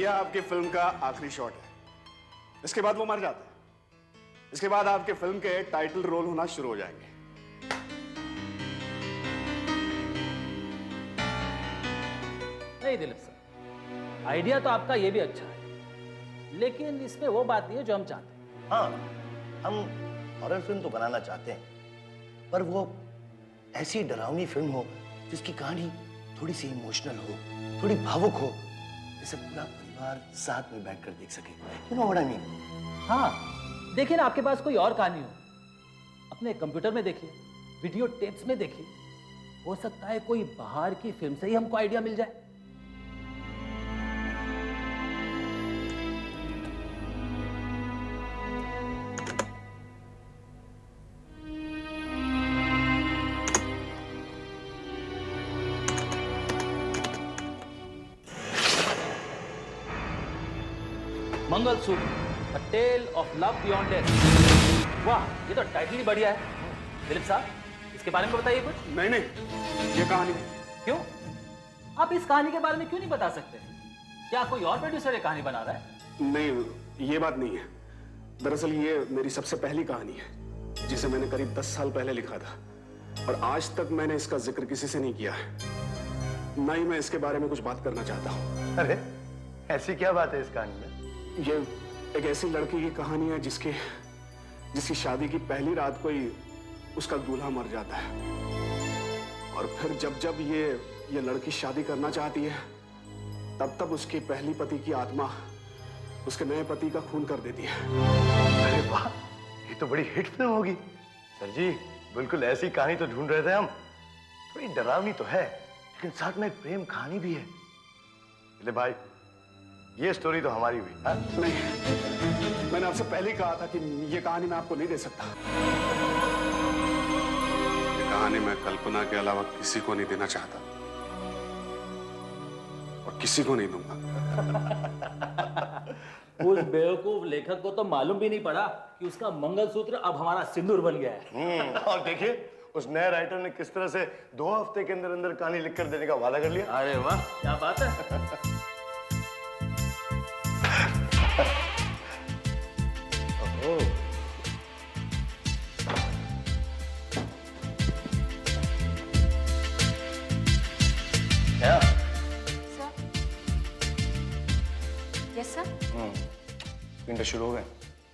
यह आपकी फिल्म का आखिरी शॉट है। इसके बाद वो मर जाता है। इसके बाद आपके फिल्म के टाइटल रोल होना शुरू हो जाएंगे। नहीं दिलीप सर, आइडिया तो आपका ये भी अच्छा है, लेकिन इसमें वो बात नहीं है जो हम चाहते हैं। हाँ, हम हॉरर फिल्म तो बनाना चाहते हैं, पर वो ऐसी डरावनी फिल्म हो जिसकी कहानी थोड़ी सी इमोशनल हो, थोड़ी भावुक हो, जिसे पूरा परिवार साथ में बैठकर देख सके। You know what I mean? हाँ, देखिए ना, आपके पास कोई और कहानी हो, अपने कंप्यूटर में देखिए, वीडियो टेप्स में देखिए, हो सकता है कोई बाहर की फिल्म से ही हमको आइडिया मिल जाए। Mangalsutra, A Tale of Love Beyond Death। वाह, ये तो टाइटल ही बढ़िया है। दिलीप साहब, इसके बारे में बताइए कुछ। नहीं नहीं, ये कहानी क्यों? आप इस कहानी के बारे में क्यों नहीं बता सकते? क्या कोई और प्रोड्यूसर ये कहानी बना रहा है? नहीं, ये बात नहीं है। दरअसल ये मेरी सबसे पहली कहानी है, जिसे मैंने करीब 10 साल पहले लिखा था, और आज तक मैंने इसका जिक्र किसी से नहीं किया है। ना ही मैं इसके बारे में कुछ बात करना चाहता हूँ। अरे, ऐसी क्या बात है इस कहानी में? ये एक ऐसी लड़की की कहानी है जिसकी शादी की पहली रात को ही उसका दूल्हा मर जाता है, और फिर जब जब ये लड़की शादी करना चाहती है, तब तब उसके पहली पति की आत्मा उसके नए पति का खून कर देती है। अरे वाह, ये तो बड़ी हिट फिल्म होगी। सर जी, बिल्कुल ऐसी कहानी तो ढूंढ रहे थे हम। थोड़ी डरावनी तो है, लेकिन साथ में एक प्रेम कहानी भी है। ले भाई, ये स्टोरी तो हमारी हुई। हाँ? नहीं, मैंने आपसे पहले ही कहा था कि ये कहानी मैं आपको नहीं दे सकता। ये कहानी मैं कल्पना के अलावा किसी को नहीं देना चाहता, और किसी को नहीं दूंगा। उस बेवकूफ लेखक को तो मालूम भी नहीं पड़ा कि उसका मंगलसूत्र अब हमारा सिंदूर बन गया है। और देखिए, उस नए राइटर ने किस तरह से 2 हफ्ते के अंदर अंदर कहानी लिखकर देने का वादा कर लिया। अरे वाह, क्या बात है। क्या? Sir, yes sir. स्क्रीन पे शुरू हो गए?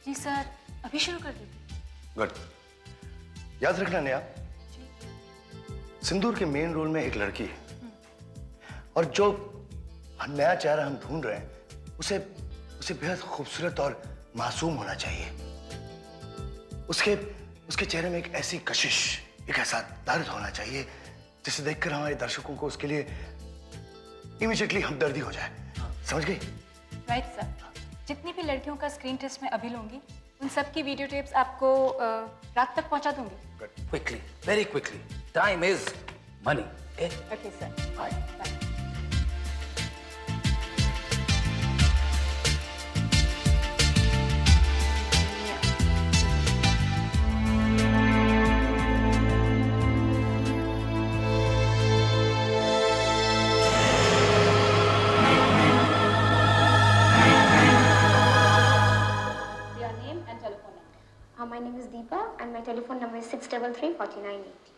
जी सर, अभी शुरू कर देते। गुड। याद रखना नया, सिंदूर के मेन रोल में एक लड़की है, और जो नया चेहरा हम ढूंढ रहे हैं उसे बेहद खूबसूरत और मासूम होना चाहिए। उसके चेहरे में एक ऐसी कशिश, एक ऐसा दर्द होना चाहिए जिसे देखकर हमारे दर्शकों को उसके लिए इमीडिएटली हमदर्दी हो जाए। समझ गई? Right sir. जितनी भी लड़कियों का स्क्रीन टेस्ट मैं अभी लूंगी, उन सब की वीडियो टेप्स आपको रात तक पहुंचा दूंगी। Quickly, very quickly, time is money. Okay sir, bye. Bye. My name is Deepa and my telephone number is 633-4980.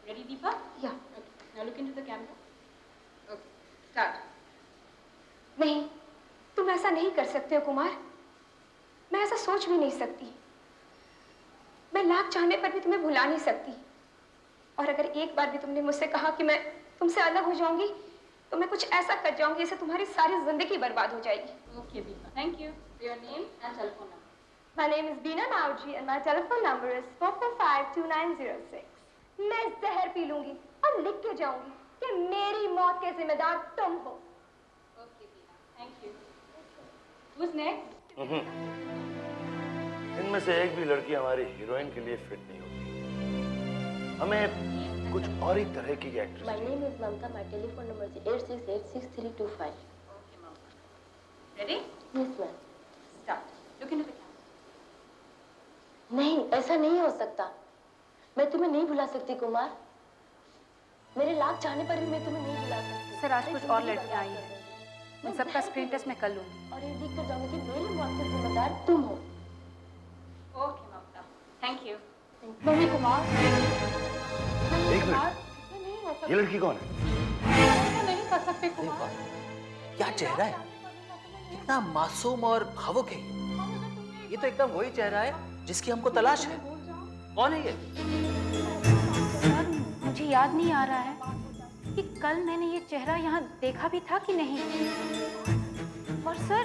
Ready, Deepa? Yeah. Okay. Now look into the camera. Okay. Start. नहीं, तुम ऐसा नहीं कर सकते हो कुमार। मैं ऐसा सोच भी नहीं सकती। मैं लाख चाहने पर भी तुम्हें भुला नहीं सकती। और अगर एक बार भी तुमने मुझसे कहा कि मैं तुमसे अलग हो जाऊंगी, तो मैं कुछ ऐसा कर जाऊंगी जिससे तुम्हारी सारी जिंदगी बर्बाद हो जाएगी। Okay, Deepa. Thank you. Your name and telephone number. My name is Beena Nauji and my telephone number is 445-2906. मैं जहर पी लूंगी और लिख के जाऊंगी कि मेरी मौत के जिम्मेदार तुम हो। Okay, Beena. Thank you. Who's next? इनमें से एक भी लड़की हमारी हीरोइन के लिए फिट नहीं होती। हमें कुछ और ही तरह की actress. My name is Mamta. My telephone number is 86866325. Okay, Mamta. Ready? Yes, ma'am. Start. Look into the camera. नहीं, ऐसा नहीं हो सकता। मैं तुम्हें नहीं भुला सकती कुमार। मेरे लाख चाहने पर भी मैं तुम्हें नहीं भुला सकती। सर, आज कुछ और लड़कियां आई हैं। उन सबका स्क्रीन टेस्ट मैं कर लूंगी। और ये लिख कर जाने की मेरी मौत का जिम्मेदार तुम हो। Okay Mamata, thank you. Mummy Kumar, एक मिनट, ये लड़की कौन है? नहीं कर सकते कुमार। क्या चेहरा है, कितना मासूम और भावुक है ये तो एकदम वही चेहरा है जिसकी हमको तलाश है। कौन है ये? सर, मुझे याद नहीं आ रहा है कि कल मैंने ये चेहरा यहाँ देखा भी था कि नहीं। और सर,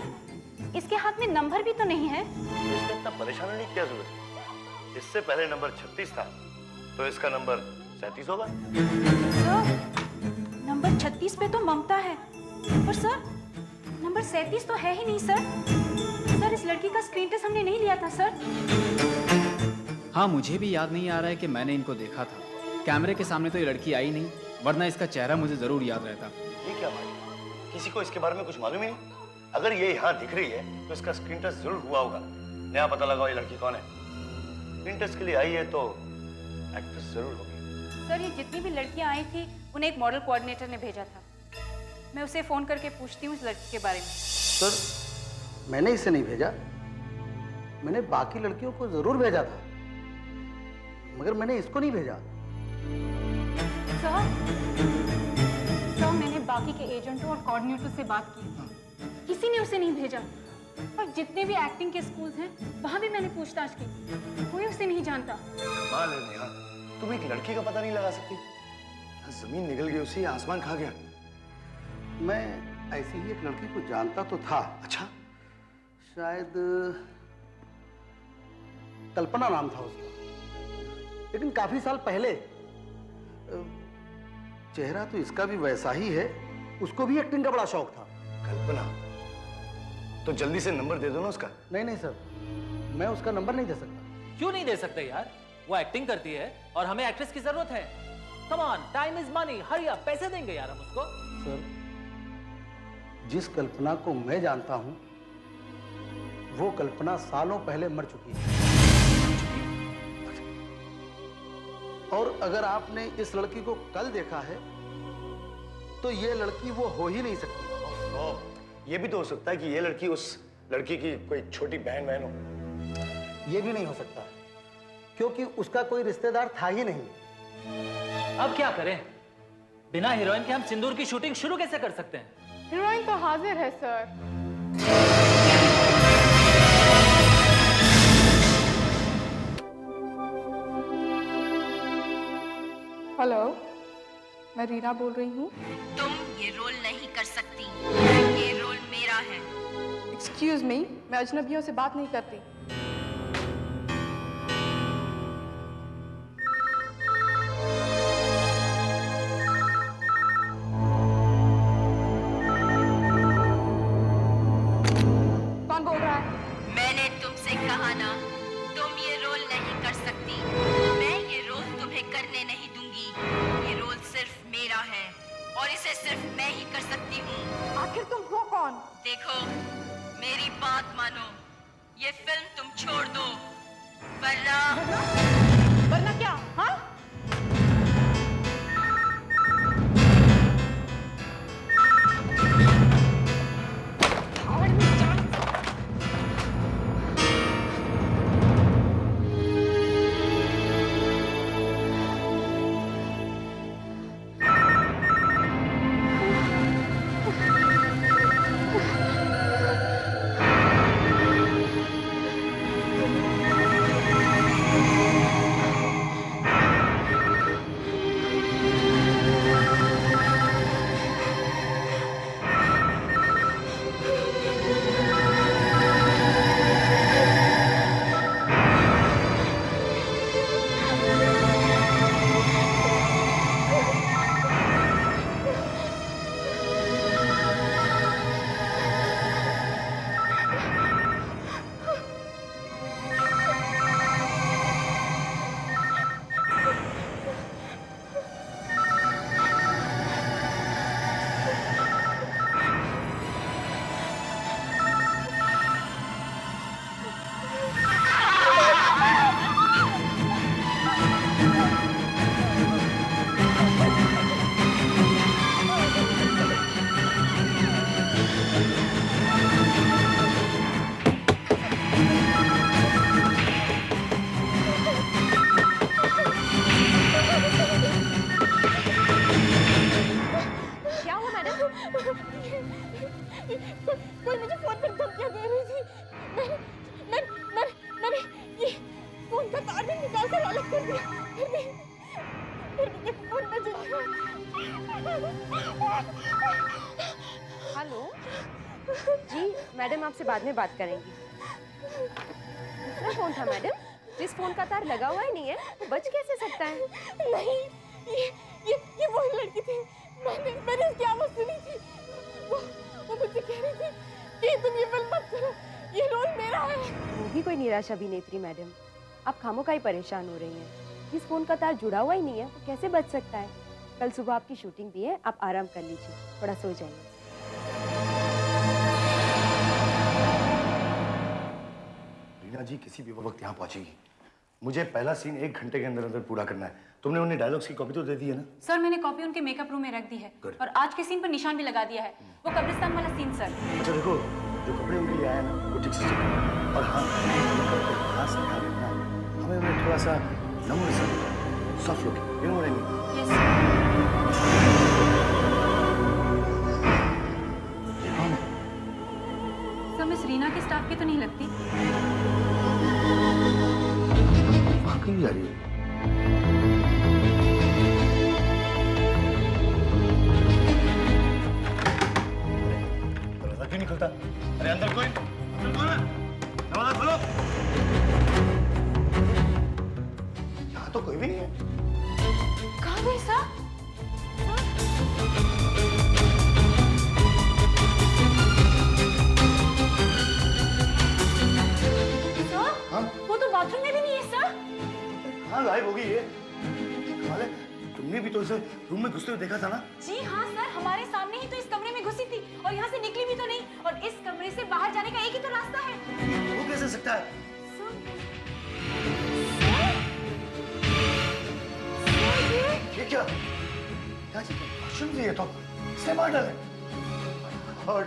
इसके हाथ में नंबर भी तो नहीं है। इसमें इतना परेशान होने की क्या जरूरत है? इससे पहले नंबर 36 था, तो इसका नंबर 37 होगा। सर, नंबर 36 पे तो ममता है, पर सर नंबर 37 तो है ही नहीं सर। सर, इस लड़की का स्क्रीन टेस्ट हमने नहीं लिया था सर। हाँ, मुझे भी याद नहीं आ रहा है कि मैंने इनको देखा था। कैमरे के सामने तो ये लड़की आई नहीं, वरना इसका चेहरा मुझे जरूर याद रहता। ये क्या भाई, किसी को इसके बारे में कुछ मालूम ही नहीं? अगर ये यहाँ दिख रही है तो इसका स्क्रीन टेस्ट जरूर हुआ होगा। नया पता लगाओ ये लड़की कौन है। स्क्रीन टेस्ट के लिए आई है तो एक्ट्रेस जरूर होगी। सर, ये जितनी भी लड़कियां आई थी उन्हें एक मॉडल कोऑर्डिनेटर ने भेजा था। मैं उसे फोन करके पूछती हूँ इस लड़की के बारे में। सर, मैंने इसे नहीं भेजा, मैंने बाकी लड़कियों को जरूर भेजा था, मगर मैंने इसको नहीं भेजा। सर, मैंने बाकी के एजेंटों और कोऑर्डिनेटर से बात की, किसी ने उसे नहीं भेजा। और जितने भी एक्टिंग के स्कूल्स हैं वहां भी मैंने पूछताछ की, कोई उसे नहीं जानता। कमाल है नेहा, तुम एक लड़की का पता नहीं लगा सकती? क्या जमीन निकल गई उसी, आसमान खा गया? मैं ऐसी ही एक लड़की को जानता तो था। अच्छा, शायद कल्पना नाम था उसका, लेकिन काफी साल पहले। चेहरा तो इसका भी वैसा ही है, उसको भी एक्टिंग का बड़ा शौक था। कल्पना, तो जल्दी से नंबर दे दो ना उसका। नहीं सर, मैं उसका नंबर नहीं दे सकता। क्यों नहीं दे सकते यार? वो एक्टिंग करती है और हमें एक्ट्रेस की जरूरत है। Come on, time is money, hurry up, पैसे देंगे यार हम उसको। सर, जिस कल्पना को मैं जानता हूं, वो कल्पना सालों पहले मर चुकी है। और अगर आपने इस लड़की को कल देखा है, तो ये लड़की वो हो ही नहीं सकती। ये भी तो हो सकता है कि ये लड़की उस लड़की की कोई छोटी बहन हो। ये भी नहीं हो सकता, क्योंकि उसका कोई रिश्तेदार था ही नहीं। अब क्या करें? बिना हीरोइन के हम सिंदूर की शूटिंग शुरू कैसे कर सकते हैं? हीरोइन तो हाजिर है सर। हेलो, मैं रीना बोल रही हूँ। तुम ये रोल नहीं कर सकती, ये रोल मेरा है। एक्सक्यूज मी, मैं अजनबियों से बात नहीं करती। कौन बोल रहा है? मैंने तुमसे कहा ना, तुम ये रोल नहीं कर सकती। मैं ये रोल तुम्हें करने नहीं दूंगी। ये रोल सिर्फ मेरा है और इसे सिर्फ मैं ही कर सकती हूँ। आखिर तुम हो कौन? देखो, मेरी बात मानो, ये फिल्म तुम छोड़ दो, वरना क्या? हाँ? मैडम आपसे बाद में बात करेंगी। दूसरा फोन था मैडम, जिस फोन का तार लगा हुआ ही नहीं है वो बच कैसे सकता है? नहीं, ये वही लड़की थी। मैंने उसकी आवाज सुनी थी। वो मुझे कह रही थी कि तुम ये फिल्म मत करो, ये रोल मेरा है। वो भी कोई निराश अभिनेत्री मैडम, आप खामोखा ही परेशान हो रही हैं। जिस फोन का तार जुड़ा हुआ ही नहीं है वो कैसे बच सकता है? कल सुबह आपकी शूटिंग भी है, आप आराम कर लीजिए, थोड़ा सो जाइए। रीना जी किसी भी वक्त यहाँ पहुंचेगी। मुझे पहला सीन 1 घंटे के अंदर अंदर पूरा करना है। तुमने उन्हें डायलॉग्स की कॉपी तो दे दी है ना? सर मैंने कॉपी उनके मेकअप रूम में रख दी है Good. और आज के सीन पर निशान भी लगा दिया है। वो कब्रिस्तान वाला सीन सर। अच्छा देखो, जो कपड़े उनके लिए आया ना वो ठीक से चेक करना। और हाँ, मेकअप पे खास ध्यान रखना। हमें उन्हें थोड़ा सा नम्र सा, soft look, you know what I mean. Yes sir. ये कौन है? सर मिस रीना की स्टाफ की तो नहीं लगती। वहाँ क्यों जा रही है? दरवाजा क्यों नहीं खुलता? अरे अंदर कोई? अंदर कौन है? दरवाजा खोलो। यहाँ तो कोई भी नहीं है। कहाँ गए सर? हाँ? वो तो बाथरूम में भी नहीं है सर। कहाँ गायब होगी ये? कमाल है, तुमने भी तो इसे रूम में घुसते हुए देखा था ना? जी हाँ सर, हमारे सामने ही तो इस कमरे में घुसी थी और यहाँ से निकली भी तो नहीं। और इस कमरे से बाहर जाने का एक ही तो रास्ता है। वो कैसे सकता है? ये क्या? क्या जी? वॉशरूम भी है तो इसे मार डाले। और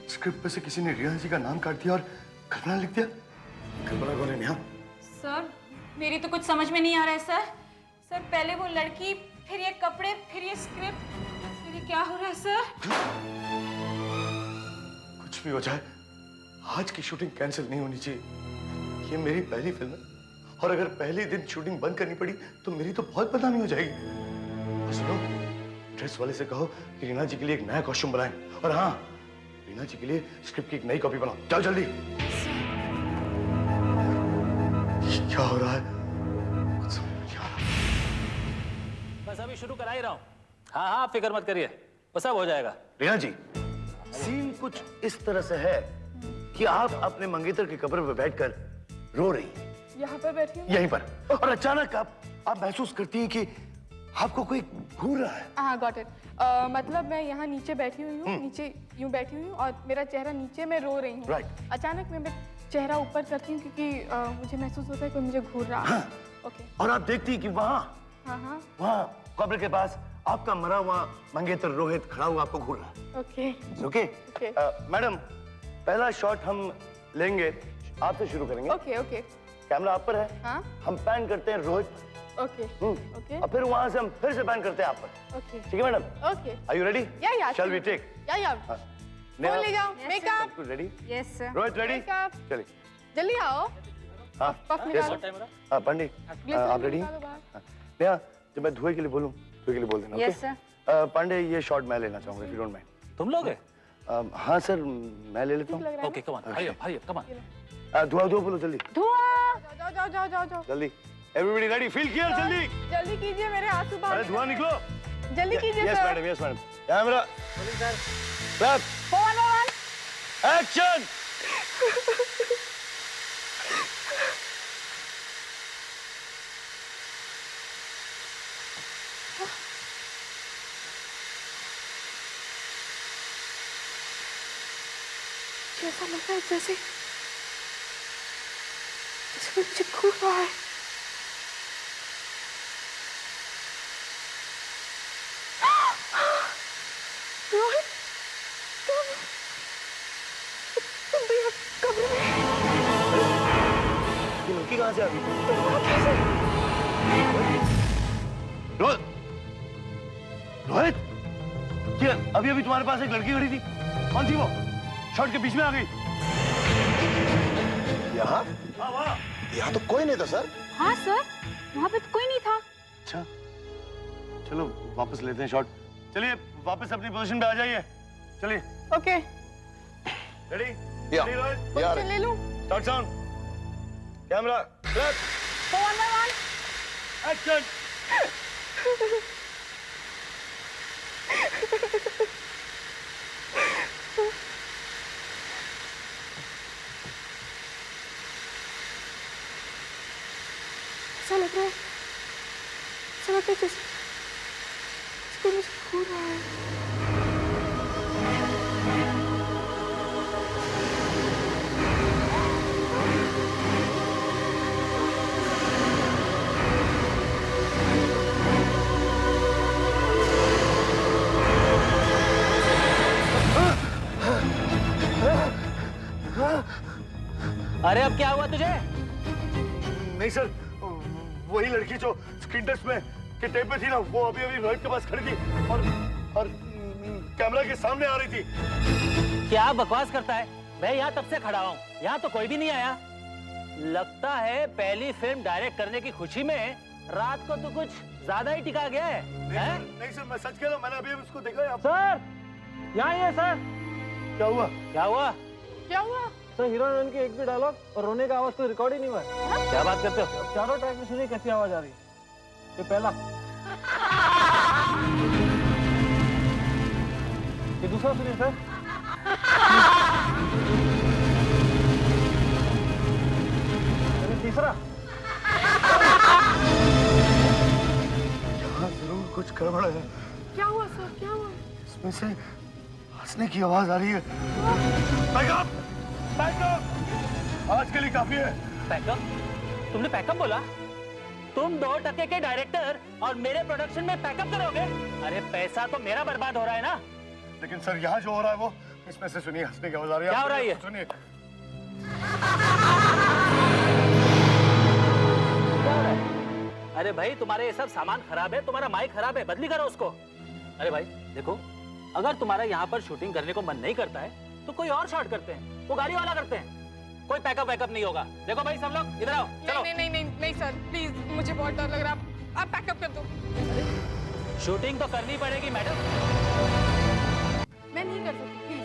स्क्रिप्ट पे से किसी ने रीना जी का नाम काट दिया और कल्पना लिख दिया। कल्पना कौन है नेहा? सर मेरी तो कुछ समझ में नहीं आ रहा है सर। सर पहले वो लड़की, फिर ये कपड़े, फिर ये स्क्रिप्ट, फिर ये क्या हो रहा है सर? कुछ भी हो जाए, आज की शूटिंग कैंसिल नहीं होनी चाहिए। ये मेरी पहली फिल्म है और अगर पहले दिन शूटिंग बंद करनी पड़ी तो मेरी तो बहुत बदनामी हो जाएगी। और सुनो, ड्रेस वाले से कहो कि रीना जी के लिए एक नया कॉस्ट्यूम बनाएं। और हाँ, रीना जी के लिए स्क्रिप्ट की एक नई कॉपी बनाओ। जाओ जल्दी। क्या हो रहा है? कुछ समझ नहीं आ रहा। बस अभी शुरू करा ही रहा हूँ। हाँ हाँ, फिक्र मत करिए, वो सब हो जाएगा। रीना जी, सीन कुछ इस तरह से है कि आप अपने मंगेतर के कब्र पर बैठकर रो रही हैं। यहाँ पर बैठी हूँ। यहीं पर, और अचानक आप महसूस करती हैं कि आपको कोई घूर रहा है। हाँ गॉट इट। मतलब मैं यहाँ नीचे बैठी हुई हूँ, नीचे यूं बैठी हुई हूँ और मेरा चेहरा नीचे, मैं रो रही हूँ। Right. अचानक मैं चेहरा ऊपर करती हूँ क्योंकि मुझे महसूस होता है कोई मुझे घूर रहा है। हाँ। ओके। और आप देखती हैं कि वहाँ हाँ कब्र के पास आपका मरा हुआ मंगेतर रोहित खड़ा हुआ आपको घूर रहा है। ओके। ओके? Okay. मैडम, पहला शॉट हम लेंगे, आपसे शुरू करेंगे। Okay okay. कैमरा आप पर है। हाँ। हम पैन करते हैं रोहित पर। Okay okay. और फिर वहां से हम फिर से पैन करते हैं आप पर। ओके। ठीक है madam? Okay. Are you ready? या शैल वी टेक? या फोन ले जाओ। मेकअप। कुछ ready? Yes sir. Rohit ready? Makeup. चलिए। जल्दी आओ। हाँ। पफ Yes, निकालो। sir. हाँ पंडित, आप रेडी? नेहा, जब मैं धुएं के लिए बोलूं, धुएं के लिए बोल देना। Yes, sir. पांडे, ये शॉट मैं लेना चाहूंगा, if you don't mind. तुम लोगे? हाँ सर, मैं ले लेता हूँ। Okay, come on, hurry up, come on. धुआं बोलो जल्दी। धुआं। जाओ। जल्दी। Everybody ready? Feel clear, जल्दी। जल्दी कीजिए, मेरे आंसू बाहर। अरे धुआं निकलो। जल्दी कीजिए Yes sir. Madam, yes madam. Camera. Clap. 4-1-1। Action. ऐसा लग रहा है जैसे मुझे घूर रहा है। रोहित, तुम तो यहाँ कब्र में। ये लड़की कहाँ से आ गई? तुम वहाँ कैसे? रोहित, ये अभी तुम्हारे पास एक लड़की खड़ी थी, कौन थी वो? शॉट के बीच में आ गई। यहाँ? हाँ, वहाँ। यहाँ तो कोई नहीं था सर। हाँ सर, वहाँ पे तो कोई नहीं था। अच्छा, चलो वापस लेते हैं शॉट। चलिए वापस अपनी पोजीशन पे आ जाइए। चलिए। ओके। रेडी? या। रेडी रोहित? पोजीशन ले लूं? Start sound. Camera clap. So 1 by 1. Action. ऐसा लग रहा है, ऐसा लगता है जैसे इसको मुझे छू रहा है। अरे अब क्या हुआ तुझे? नहीं सर, वही लड़की जो स्क्रीन टेस्ट में के टेप पे थी ना, वो अभी अभी रोहित के पास खड़ी थी और कैमरा के सामने आ रही थी। क्या बकवास करता है? मैं यहाँ तब से खड़ा हूँ, यहाँ तो कोई भी नहीं आया। लगता है पहली फिल्म डायरेक्ट करने की खुशी में रात को तो कुछ ज्यादा ही टिका गया है, हैं? नहीं सर, मैं सच कह रहा हूँ, मैंने अभी अभी उसको देखा है। सर, यहाँ ही है सर। क्या हुआ? क्या हुआ? क्या हुआ? सर हीरोइन की एक भी डायलॉग और रोने का आवाज तो रिकॉर्ड ही नहीं हुआ है। क्या बात करते हो? चारों ट्रैक में सुनिए कैसी आवाज आ रही है। ये पहला, ये दूसरा सुनिए सर। ये तीसरा। यहाँ जरूर कुछ गड़बड़ है। क्या हुआ सर? क्या हुआ? इसमें से हंसने की आवाज आ रही है। बैकअप! बैकअप! आज के लिए काफी है। पैकअप? तुमने पैकअप बोला? तुम 2% के डायरेक्टर और मेरे प्रोडक्शन में पैकअप करोगे? अरे पैसा तो मेरा बर्बाद हो रहा है ना। लेकिन सर यहाँ जो हो रहा है वो, इसमें से सुनिए हंसने की आवाज आ रही है। क्या हो रहा है ये? सुनिए। क्या हो रहा है? अरे भाई तुम्हारे ये सब सामान खराब है, तुम्हारा माइक खराब है, बदली करो उसको। अरे भाई देखो, अगर तुम्हारा यहाँ पर शूटिंग करने को मन नहीं करता है तो कोई और शॉट करते हैं, वो गाड़ी वाला करते हैं। कोई पैकअप वैकअप नहीं होगा। देखो भाई सब लोग इधर आओ, चलो। नहीं सर, प्लीज, मुझे बहुत डर लग रहा है। आप पैकअप कर दो। शूटिंग तो करनी पड़ेगी मैडम। मैं नहीं कर सकती, प्लीज।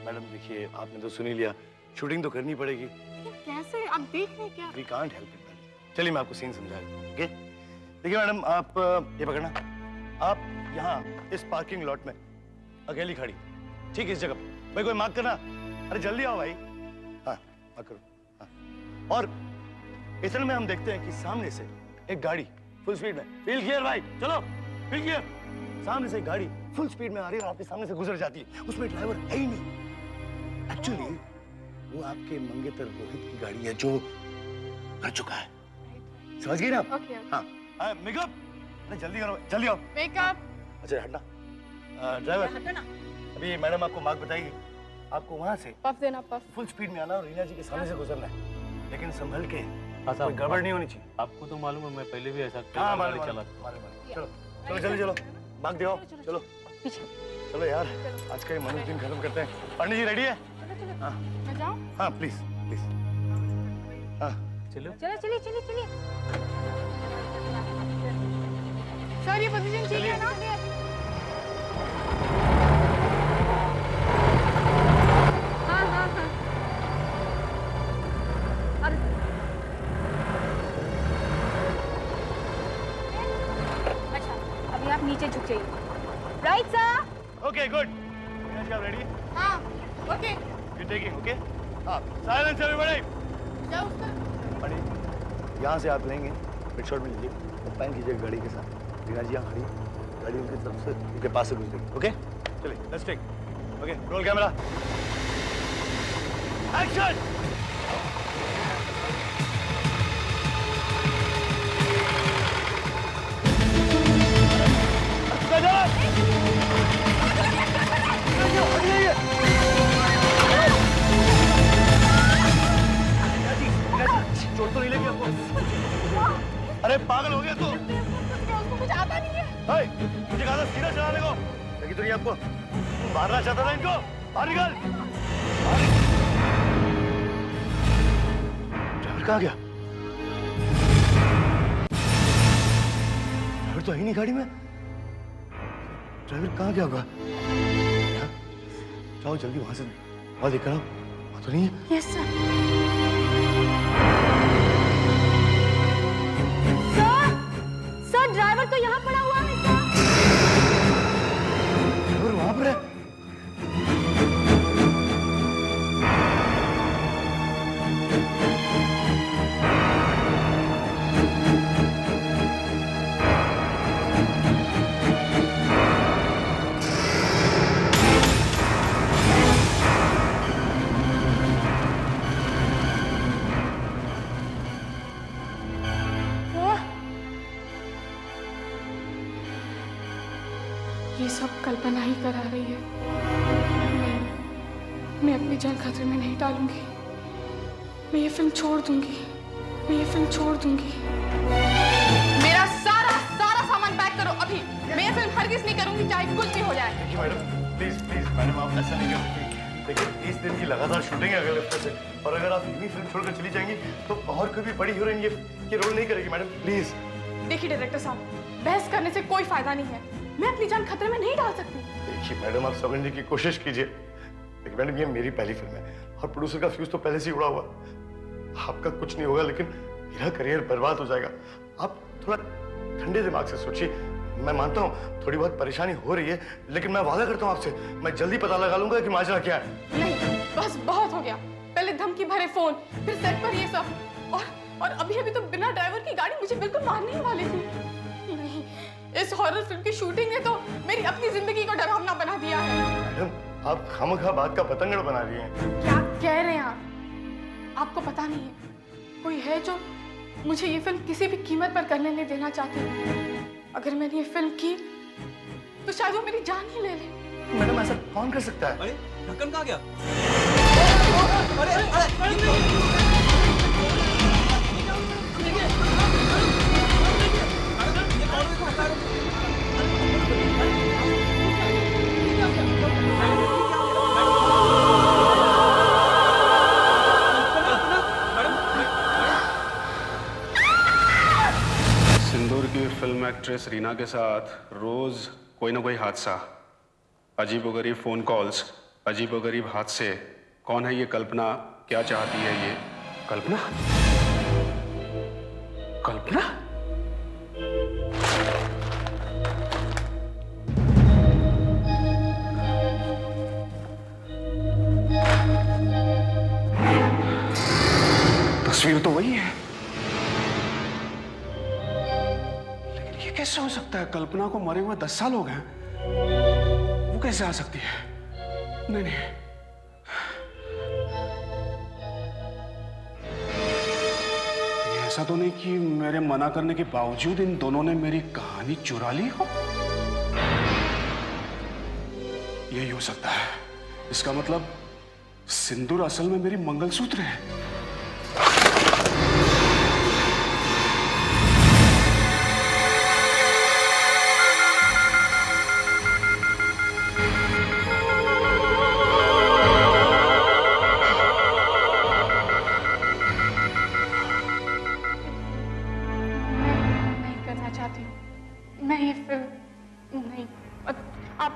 मैडम देखिए, आपने तो सुन ही लिया, शूटिंग तो करनी पड़ेगी। लेकिन कैसे? आप देख रहे क्या? We can't help it। चलिए मैं आपको सीन समझा देता हूं, ओके? देखिए मैडम, आप ये पकड़ना। आप यहाँ इस पार्किंग लॉट में अकेली खड़ी, ठीक इस जगह पे। भाई कोई मार्क करना। अरे जल्दी आओ भाई। हाँ मार्क करो। हाँ। और इतने में हम देखते हैं कि सामने से एक गाड़ी फुल स्पीड में, फील गियर भाई, चलो फील गियर। सामने से एक गाड़ी फुल स्पीड में आ रही है और आपके सामने से गुजर जाती है। उसमें ड्राइवर है ही नहीं। एक्चुअली वो आपके मंगेतर रोहित की गाड़ी है जो मर चुका है। समझ गई ना आप? ओके। हाँ मेकअप। अरे जल्दी करो, जल्दी आओ। मेकअप। अच्छा हटना। ड्राइवर, अभी मैडम आपको मार्ग बताएगी। आपको वहाँ से पफ देना, पफ। फुल स्पीड में आना और रीना जी के सामने से गुजरना है, लेकिन संभल के, कोई गड़बड़ नहीं होनी चाहिए। आपको तो मालूम है मैं पहले भी ऐसा हाँ मालूम। चलो चलो जल्दी चलो, भाग दियो, चलो चलो यार, आज का ये मनुष्य दिन खत्म करते हैं। पंडित जी रेडी है? हाँ मैं जाऊं? हाँ प्लीज प्लीज। हाँ चलो चलिए चलिए चलिए। सर ये पोजीशन ठीक है ना? हाँ हाँ हाँ। अब अच्छा, अभी आप नीचे झुक जाइए। Right sir. Okay good. Reena ji आप रेडी? हाँ ओके। You taking okay? हाँ साइलेंस एवरीबॉडी। जाओ सर। पंडित यहाँ से आप लेंगे, मिड शॉट में लीजिए और पैन कीजिए गाड़ी के साथ। रीना जी यहाँ खड़ी, गाड़ी उनकी तरफ से, उनके पास से गुजरेगी। ओके चलिए let's take. Okay roll camera action. चोट तो नहीं लगी आपको? अरे पागल हो गया तो? उसको कुछ आता नहीं है। मुझे कहा था सीधा चलाने को, लगी तो नहीं आपको? मारना चाहता था इनको? बाहर निकल। ड्राइवर कहाँ गया? ड्राइवर तो है ही नहीं गाड़ी में। ड्राइवर कहाँ गया होगा? जाओ जल्दी वहां से हवा देकर आओ। वहां तो नहीं है। Yes sir. सर ड्राइवर तो यहाँ पड़ा हुआ है सर। ड्राइवर वहां पर है? ये सब कल्पना ही करा रही है। मैं अपनी जान खतरे में नहीं डालूंगी। मैं ये फिल्म छोड़ दूंगी। मेरा सारा सामान पैक करो अभी। मैं ये फिल्म हरगिज़ नहीं करूंगी, चाहे कुछ भी हो जाए। देखिए मैडम, प्लीज मैडम, आप ऐसा नहीं कर सकती। देखिए 30 दिन की लगातार शूटिंग है अगले हफ्ते से, और अगर आप यूं ही फिल्म छोड़कर चली जाएंगी तो और कोई भी बड़ी हीरोइन ये रोल नहीं करेगी मैडम, प्लीज। देखिए डायरेक्टर साहब, बहस करने से कोई फायदा नहीं है। मैं अपनी जान खतरे में नहीं डाल सकती। देखिए मैडम, आप समझने की कोशिश कीजिए। देखिए मैडम, ये मेरी पहली फिल्म है और प्रोड्यूसर का फ्यूज तो पहले से ही उड़ा हुआ। आपका कुछ नहीं होगा, लेकिन मेरा करियर बर्बाद हो जाएगा। आप थोड़ा ठंडे दिमाग से सोचिए। मैं मानता हूँ थोड़ी बहुत परेशानी हो रही है, लेकिन मैं वादा करता हूँ आपसे, मैं जल्दी पता लगा लूंगा कि माजरा क्या है। नहीं, बस बहुत हो गया। पहले धमकी भरे फोन, फिर सेट पर ये सब, और अभी तो बिना ड्राइवर की गाड़ी मुझे बिल्कुल मारने ही वाली थी। नहीं, इस हॉरर फिल्म की शूटिंग ने तो मेरी अपनी जिंदगी को डरावना बना दिया है। मैडम, आप खामखा बात का पतंगड़ बना रही हैं। क्या कह रहे हैं आप? आपको पता नहीं है, कोई है जो मुझे ये फिल्म किसी भी कीमत पर करने नहीं देना चाहती। अगर मैंने ये फिल्म की तो शायद वो मेरी जान ही ले ले। मैडम, ऐसा कौन कर सकता है? अरे ढक्कन कहाँ गया? सिंदूर की फिल्म एक्ट्रेस रीना के साथ रोज कोई ना कोई हादसा, अजीबोगरीब फोन कॉल्स, अजीबोगरीब हादसे। कौन है ये कल्पना? क्या चाहती है ये कल्पना? कल्पना? तस्वीर तो वही है, लेकिन ये कैसे हो सकता है? कल्पना को मरे हुए 10 साल हो गए, वो कैसे आ सकती है? नहीं नहीं, ये ऐसा तो नहीं कि मेरे मना करने के बावजूद इन दोनों ने मेरी कहानी चुरा ली हो? यही हो सकता है। इसका मतलब सिंदूर असल में मेरी मंगलसूत्र है। मैं ये फिल्म नहीं, आप,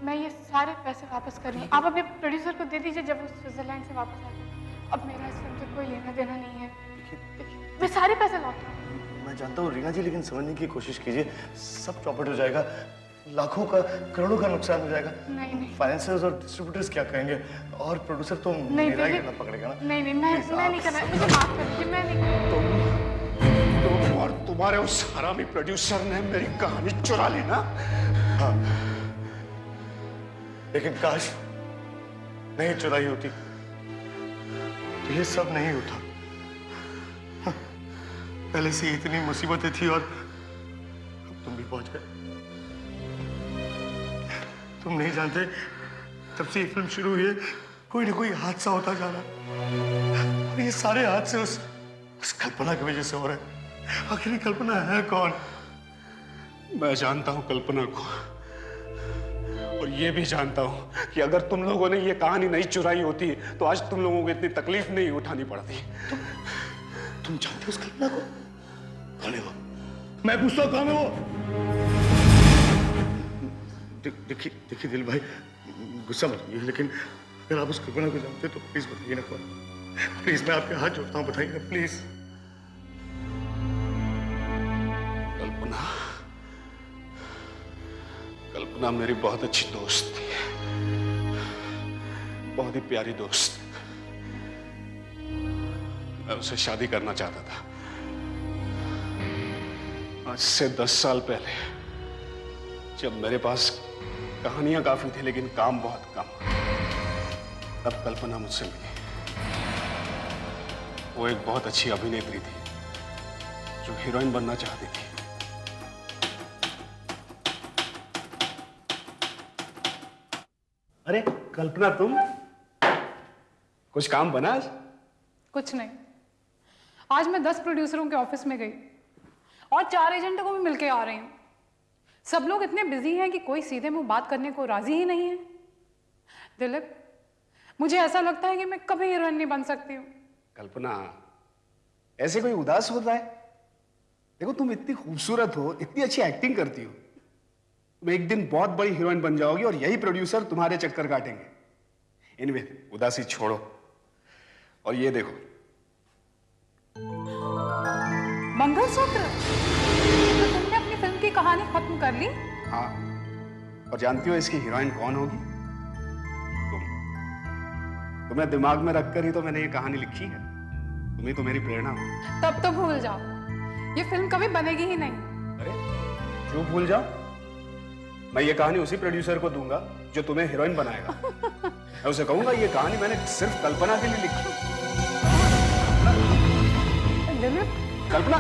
मैं ये सारे पैसे वापस कर रही हूँ। आप अपने प्रोड्यूसर को दे दीजिए जब वो स्विट्जरलैंड से वापस आए। अब मेरा इस फिल्म से कोई लेना देना नहीं है। मैं सारे पैसे लौटा हूँ। मैं जानता हूँ रीना जी, लेकिन समझने की कोशिश कीजिए। सब चौपट हो जाएगा, लाखों का करोड़ों का नुकसान हो जाएगा। नहीं, फाइनेंसर्स और डिस्ट्रीब्यूटर्स क्या कहेंगे, और प्रोड्यूसर तो मेरा ही करना पकड़ेगा ना। नहीं, मैं नहीं करना। मुझे माफ कर दीजिए, मैं नहीं। तुम और तुम्हारे उस हरामी प्रोड्यूसर ने मेरी कहानी चुरा ली ना? हाँ, लेकिन काश नहीं चुराई होती तो ये सब नहीं होता। हाँ, पहले से इतनी मुसीबतें थी और अब तुम भी पहुंच गए। तुम नहीं जानते, तब से ये फिल्म शुरू हुई है कोई ना कोई हादसा होता जा रहा है, और ये सारे हादसे उस कल्पना की वजह से हो रहे हैं। आखिर कल्पना है कौन? मैं जानता हूं कल्पना को, और ये भी जानता हूं कि अगर तुम लोगों ने ये कहानी नहीं चुराई होती तो आज तुम लोगों को इतनी तकलीफ नहीं उठानी पड़ती। तुम जानते हो उस कल्पना को? कौन है वो? मैं पूछता हूँ कौन है वो? देखिए दिल भाई, गुस्सा मत कीजिए, लेकिन अगर आप उस कल्पना को जानते तो प्लीज बताइए ना कौन। प्लीज, मैं आपके हाथ जोड़ता हूँ, बताइए ना प्लीज। कल्पना, कल्पना मेरी बहुत अच्छी दोस्त थी, बहुत ही प्यारी दोस्त। मैं उससे शादी करना चाहता था। आज से 10 साल पहले, जब मेरे पास कहानियां काफी थी लेकिन काम बहुत कम, तब कल्पना मुझसे मिली। वो एक बहुत अच्छी अभिनेत्री थी जो हीरोइन बनना चाहती थी। अरे कल्पना, तुम? कुछ काम बना आज? कुछ नहीं। आज मैं 10 प्रोड्यूसरों के ऑफिस में गई और 4 एजेंटों को भी मिलके आ रही हूँ। सब लोग इतने बिजी हैं कि कोई सीधे मुंह बात करने को राजी ही नहीं है। दिलीप, मुझे ऐसा लगता है कि मैं कभी हीरोइन नहीं बन सकती हूँ। कल्पना, ऐसे कोई उदास होता है? देखो, तुम इतनी खूबसूरत हो, इतनी अच्छी एक्टिंग करती हो, तुम एक दिन बहुत बड़ी हीरोइन बन जाओगी और यही प्रोड्यूसर तुम्हारे चक्कर काटेंगे। एनीवे, उदासी छोड़ो और ये देखो। मंगलसूत्र? तो तुमने अपनी फिल्म की कहानी खत्म कर ली? हाँ, और जानती हो इसकी हीरोइन कौन होगी? तुम्हें दिमाग में रखकर ही तो मैंने ये कहानी लिखी है। तुम ही तो मेरी प्रेरणा हो। तब तो भूल जाओ, ये फिल्म कभी बनेगी ही नहीं। अरे क्यों भूल जाओ? मैं ये कहानी उसी प्रोड्यूसर को दूंगा जो तुम्हें हीरोइन बनाएगा। मैं उसे कहूंगा ये कहानी मैंने सिर्फ कल्पना के लिए लिखी। दिलीप, कल्पना,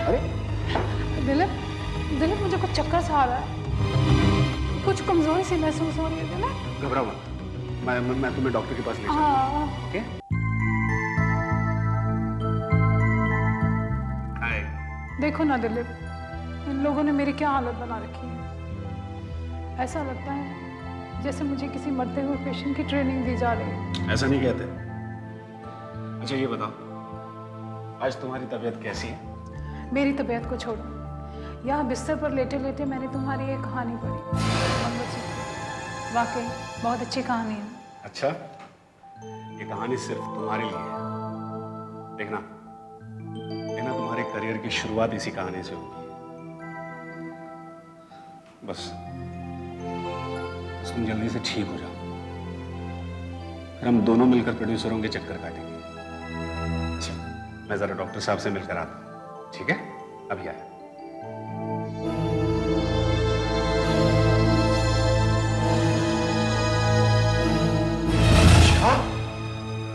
अरे दिलीप, मुझे कुछ चक्कर सा आ रहा है, कुछ कमजोरी सी महसूस हो रही है। दिलीप, घबराओ मत, मैं तुम्हें डॉक्टर के पास ले जाऊंगा। हाँ। ओके? हाय। देखो ना दिलीप, इन लोगों ने मेरी क्या हालत बना रखी है। ऐसा लगता है जैसे मुझे किसी मरते हुए पेशेंट की ट्रेनिंग दी जा रही है। ऐसा नहीं कहते। अच्छा ये बताओ, आज तुम्हारी तबीयत कैसी है? मेरी तबीयत को छोड़ो, यहाँ बिस्तर पर लेटे लेटे मैंने तुम्हारी एक कहानी पढ़ी, मंगलसूत्र। वाकई बहुत अच्छी कहानी है। अच्छा, ये कहानी सिर्फ तुम्हारे लिए है। देखना तुम्हारे करियर की शुरुआत इसी कहानी से होगी। बस तुम जल्दी से ठीक हो जाओ, फिर हम दोनों मिलकर प्रोड्यूसरों के चक्कर काटेंगे। अच्छा, मैं जरा डॉक्टर साहब से मिलकर आता हूं, ठीक है? अभी आया।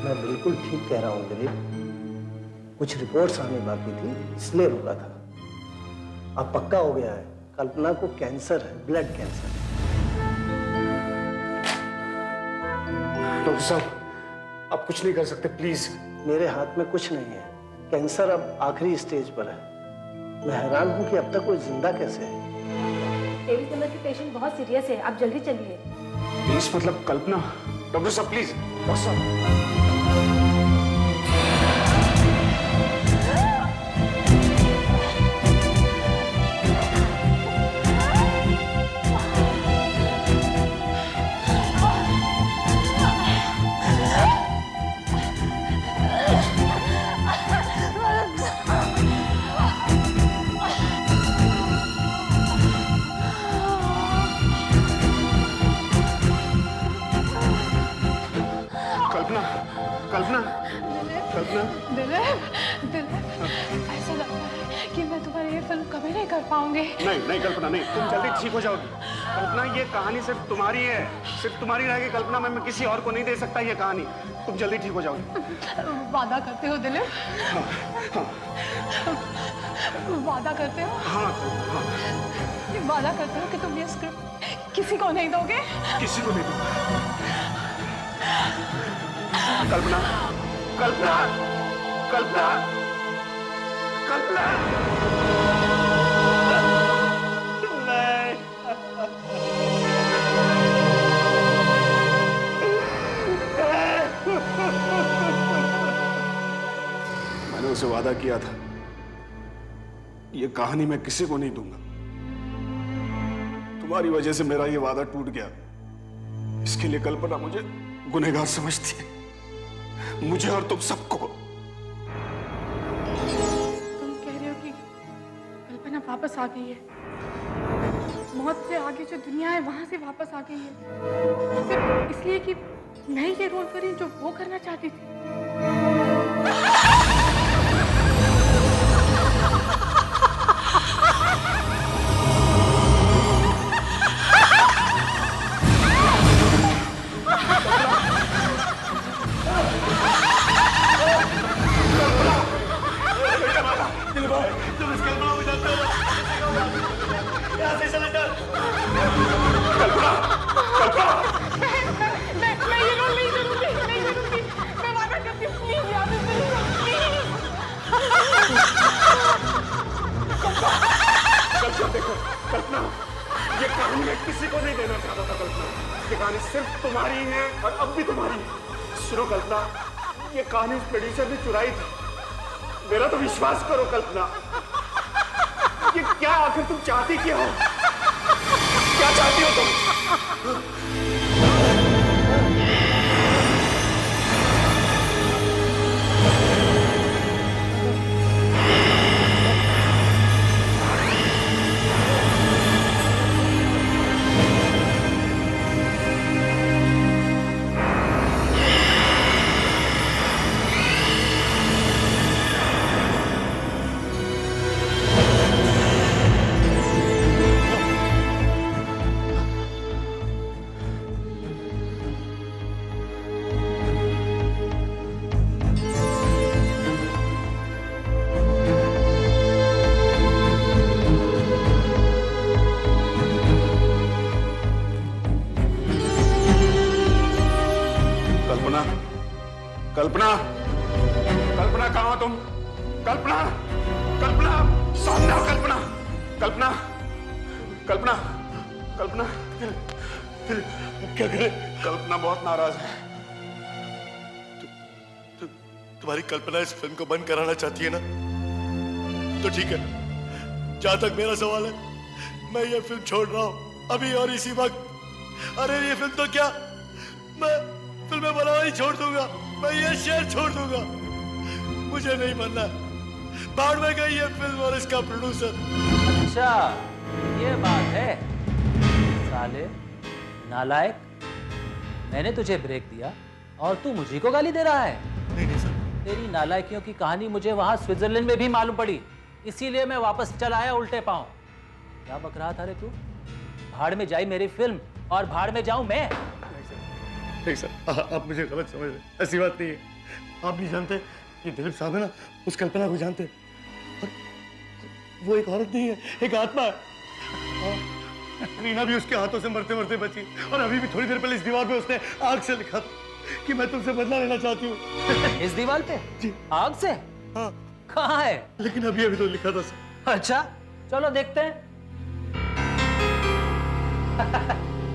मैं बिल्कुल ठीक कह रहा हूँ दिलीप। कुछ रिपोर्ट्स आने बाकी थी, इसलिए रुका था। अब पक्का हो गया है, कल्पना को कैंसर है, ब्लड कैंसर। डॉक्टर साहब, आप कुछ नहीं कर सकते, प्लीज। मेरे हाथ में कुछ नहीं है। कैंसर अब आखिरी स्टेज पर है। मैं हैरान हूँ कि अब तक कोई जिंदा कैसे है। तेईस नंबर की पेशेंट बहुत सीरियस है, आप जल्दी चलिए। प्लीज, मतलब कल्पना। डॉक्टर साहब प्लीज। डॉक्टर साहब, दिलीप, ऐसा लगता है कि मैं तुम्हारी ये फिल्म कभी नहीं कर पाऊंगी। नहीं कल्पना, नहीं, तुम जल्दी ठीक हो जाओगी। कल्पना, ये कहानी सिर्फ तुम्हारी है, सिर्फ तुम्हारी रहेगी कल्पना। मैं किसी और को नहीं दे सकता ये कहानी। तुम जल्दी ठीक हो जाओगी। वादा करते हो दिलीप? हाँ, हाँ। वादा करते हो? हाँ, हाँ। वादा करते हो कि तुम ये स्क्रिप्ट किसी को नहीं दोगे? किसी को नहीं दूंगा। कल्पना, कल्पना, कल्पना, कल्पना। मैंने उसे वादा किया था ये कहानी मैं किसी को नहीं दूंगा। तुम्हारी वजह से मेरा ये वादा टूट गया। इसके लिए कल्पना मुझे गुनहगार समझती है, मुझे और तुम सबको। तुम कह रहे हो कि कल्पना वापस आ गई है? मौत से आगे जो दुनिया है वहां से वापस आ गई है, सिर्फ इसलिए कि मैं ये रोल करी जो वो करना चाहती थी। तुम इस कल्पना को जानते हो? यहाँ से चले जाओ। मैं ये रोल नहीं करूंगी, नहीं करूंगी। मैं वादा करती हूँ, प्लीज याद रखना, कल्पना देखो, कल्पना ये कहानी मैं किसी को नहीं देना चाहता था। कल्पना ये कहानी सिर्फ तुम्हारी है और अब भी तुम्हारी है। सुनो कल्पना, ये कहानी उस प्रोड्यूसर ने चुराई थी। मेरा तो विश्वास करो कल्पना। ये क्या आखिर तुम चाहती क्या हो? क्या चाहती हो तुम? कल्पना, कल्पना कहाँ हो तुम? कल्पना, कल्पना सामने आओ। कल्पना, कल्पना, कल्पना, कल्पना क्या करे? कल्पना बहुत नाराज है। तुम्हारी कल्पना इस फिल्म को बंद कराना चाहती है ना, तो ठीक है। जहां तक मेरा सवाल है, मैं ये फिल्म छोड़ रहा हूं अभी और इसी वक्त। अरे ये फिल्म तो क्या, मैं फिल्में बनाना ही छोड़ दूंगा। मैं ये शहर छोड़ दूंगा। मुझे नहीं बनना। बाढ़ में गई ये फिल्म और इसका प्रोड्यूसर। अच्छा ये बात है। साले नालायक, मैंने तुझे ब्रेक दिया और तू मुझे को गाली दे रहा है। नहीं सर, तेरी नालायकियों की कहानी मुझे वहां स्विट्जरलैंड में भी मालूम पड़ी, इसीलिए मैं वापस चल आया उल्टे पांव। क्या बक रहा था रे तू? भाड़ में जाई मेरी फिल्म और भाड़ में जाऊं मैं? नहीं सर, आप मुझे गलत समझ रहे, ऐसी बात नहीं है। आप नहीं जानते, ये दिलीप साहब है ना, उस कल्पना को जानते। और वो एक औरत नहीं है, एक आत्मा है। रीना भी उसके हाथों से मरते मरते बची, और अभी भी थोड़ी देर पहले इस दीवार पे उसने आग से लिखा था कि मैं तुमसे बदला लेना चाहती हूँ। इस दीवार पे? जी। आग से? हाँ। कहाँ है? लेकिन अभी तो लिखा था सर। अच्छा चलो देखते हैं।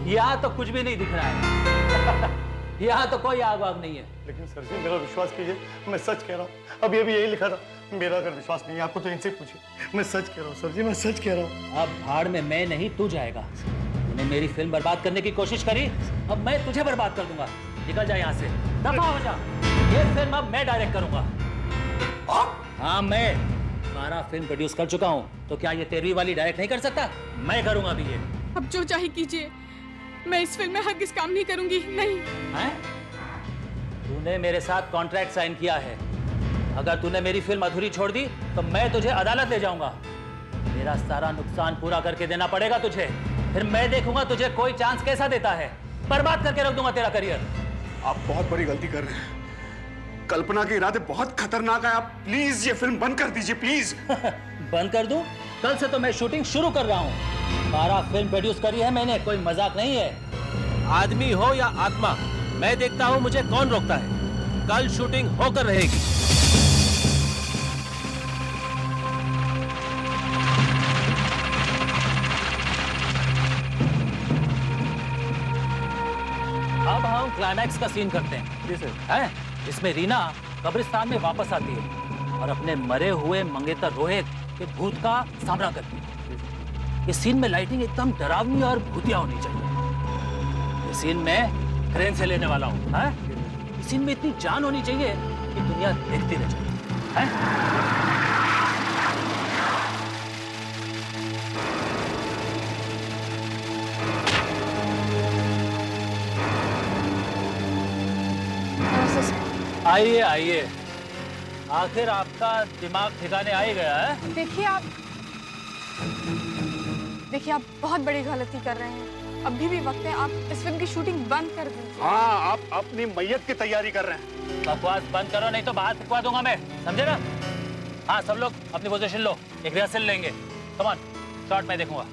यहाँ तो कुछ भी नहीं दिख रहा है। यहाँ तो कोई आग वाग नहीं है। लेकिन सर जी मेरा विश्वास कीजिए, मैं सच कह रहा हूँ। अभी यही लिखा था। मेरा अगर विश्वास नहीं है आपको तो इनसे पूछिए। मैं सच कह रहा हूँ सर जी, मैं सच कह रहा हूँ। अब भाड़ में मैं नहीं तू जाएगा। तूने मेरी फिल्म बर्बाद करने की कोशिश करी, अब मैं तुझे बर्बाद कर दूंगा। निकल जा यहाँ से, दफा हो जा। ये फिल्म अब मैं डायरेक्ट करूंगा। हाँ मैं 12 फिल्म प्रोड्यूस कर चुका हूँ, तो क्या ये 13वीं वाली डायरेक्ट नहीं कर सकता? मैं करूंगा अभी ये। अब जो चाहे कीजिए, मैं इस फिल्म में हरगिज़ काम नहीं करूंगी। नहीं। हैं? तूने मेरे साथ कॉन्ट्रैक्ट साइन किया है। अगर तूने मेरी फिल्म अधूरी छोड़ दी तो मैं तुझे अदालत ले जाऊंगा। मेरा सारा नुकसान पूरा करके देना पड़ेगा तुझे। फिर मैं देखूंगा तुझे कोई चांस कैसा देता है। बर्बाद करके रख दूंगा तेरा करियर। आप बहुत बड़ी गलती कर रहे हैं। कल्पना के इरादे बहुत खतरनाक है। आप प्लीज ये फिल्म बंद कर दीजिए, प्लीज। बंद कर दूं? कल से तो मैं शूटिंग शुरू कर रहा हूँ। 12 फिल्म प्रोड्यूस करी है मैंने, कोई मजाक नहीं है। आदमी हो या आत्मा, मैं देखता हूँ मुझे कौन रोकता है। कल शूटिंग होकर रहेगी। अब हम क्लाइमैक्स का सीन करते हैं। जी सर। हैं? इसमें रीना कब्रिस्तान में वापस आती है और अपने मरे हुए मंगेतर रोहित कि भूत का सामना करती है। इस सीन में लाइटिंग एकदम डरावनी और भूतिया होनी चाहिए। इस सीन में क्रेन से लेने वाला हूँ, हैं? इस सीन में इतनी जान होनी चाहिए कि दुनिया देखती रह जाए, हैं? आइए आइए, आखिर आपका दिमाग ठिकाने आ ही गया है। देखिए आप बहुत बड़ी गलती कर रहे हैं। अभी भी वक्त है, आप इस फिल्म की शूटिंग बंद कर दीजिए। हाँ, आप अपनी मैयत की तैयारी कर रहे हैं। बकवास बंद करो, नहीं तो बाहर फिकवा दूंगा मैं, समझे ना? हाँ, सब लोग अपनी पोजीशन लो, एक रिहर्सल लेंगे। कम ऑन, शॉट मैं देखूंगा।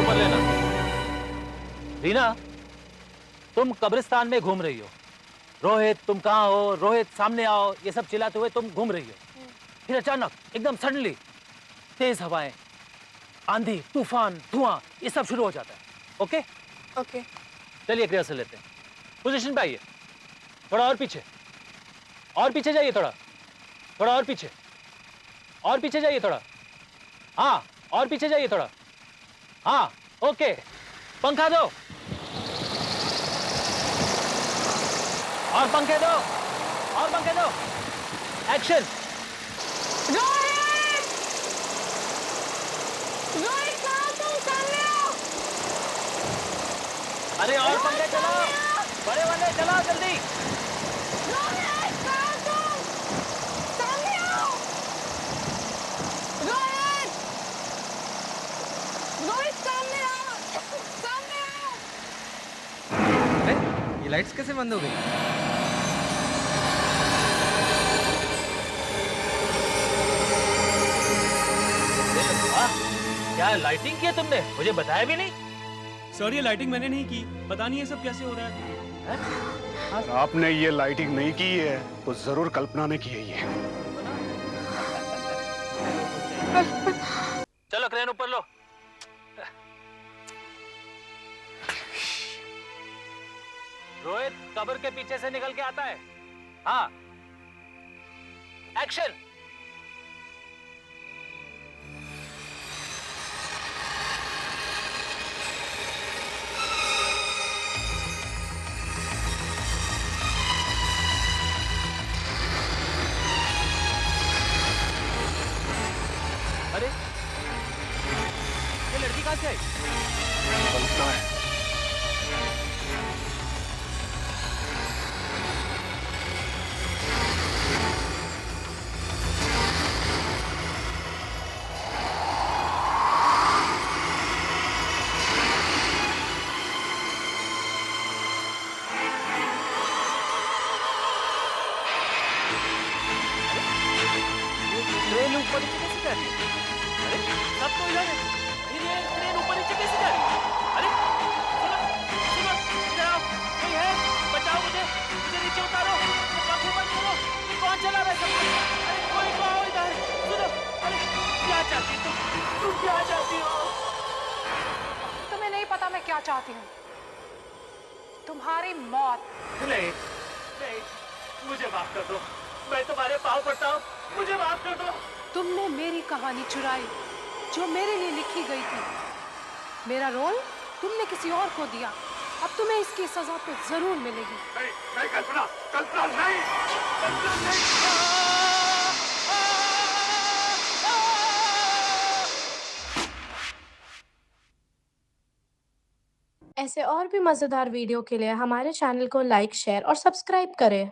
ऊपर लेना। रीना, तुम कब्रिस्तान में घूम रही हो। रोहित, तुम कहाँ हो? रोहित, सामने आओ। ये सब चिल्लाते हुए तुम घूम रही हो। फिर अचानक एकदम सडनली तेज हवाएं, आंधी, तूफान, धुआं, ये सब शुरू हो जाता है। ओके ओके, चलिए एक रिहर्सल लेते हैं। पोजीशन पे आइए, थोड़ा और पीछे, और पीछे जाइए, थोड़ा थोड़ा और पीछे, और पीछे जाइए थोड़ा। हाँ, और पीछे जाइए थोड़ा। हाँ, ओके, पंखा दो, और पंखे दो, और पंखे दो। एक्शन। रोहित! रोहित, कहाँ तुम? सामने आओ। अरे और पंखे चलाओ, बड़े वाले चलाओ जल्दी। रोहित, कहाँ तुम? सामने आओ। रोहित! रोहित, सामने आओ, सामने आओ। अरे ये लाइट्स कैसे बंद हो गई? क्या लाइटिंग की है तुमने? मुझे बताया भी नहीं। सर ये लाइटिंग मैंने नहीं की, पता नहीं ये सब कैसे हो रहा है। अगर आपने ये लाइटिंग नहीं की है तो जरूर कल्पना ने की है ये। चलो क्रेन ऊपर लो। रोहित कब्र के पीछे से निकल के आता है। हाँ, एक्शन। अरे ये लड़की कहाँ से आई? कल्पना है। ट्रेन ऊपर नीचे कैसे जा रही है? अरे सब तो इधर है, ये ट्रेन ऊपर नीचे कैसे जा रही है? अरे सुनो, सुनो, इधर आओ, कोई है? बचाओ मुझे, मुझे नीचे उतारो, आंखें बंद करो। ये कौन चला रहा है सब? अरे कोई तो आओ इधर। सुनो, अरे क्या चाहती तुम? तुम क्या चाहती हो? तुम्हें नहीं पता मैं क्या चाहती हूँ? तुम्हारी मौत। नहीं, नहीं, मुझे माफ कर दो, मैं तुम्हारे पाँव पड़ता हूँ, मुझे माफ कर दो। तुमने मेरी कहानी चुराई जो मेरे लिए लिखी गई थी। मेरा रोल तुमने किसी और को दिया। अब तुम्हें इसकी सजा तो जरूर मिलेगी। नहीं, नहीं कल्पना, कल्पना नहीं, कल्पना नहीं। ऐसे और भी मज़ेदार वीडियो के लिए हमारे चैनल को लाइक, शेयर और सब्सक्राइब करें।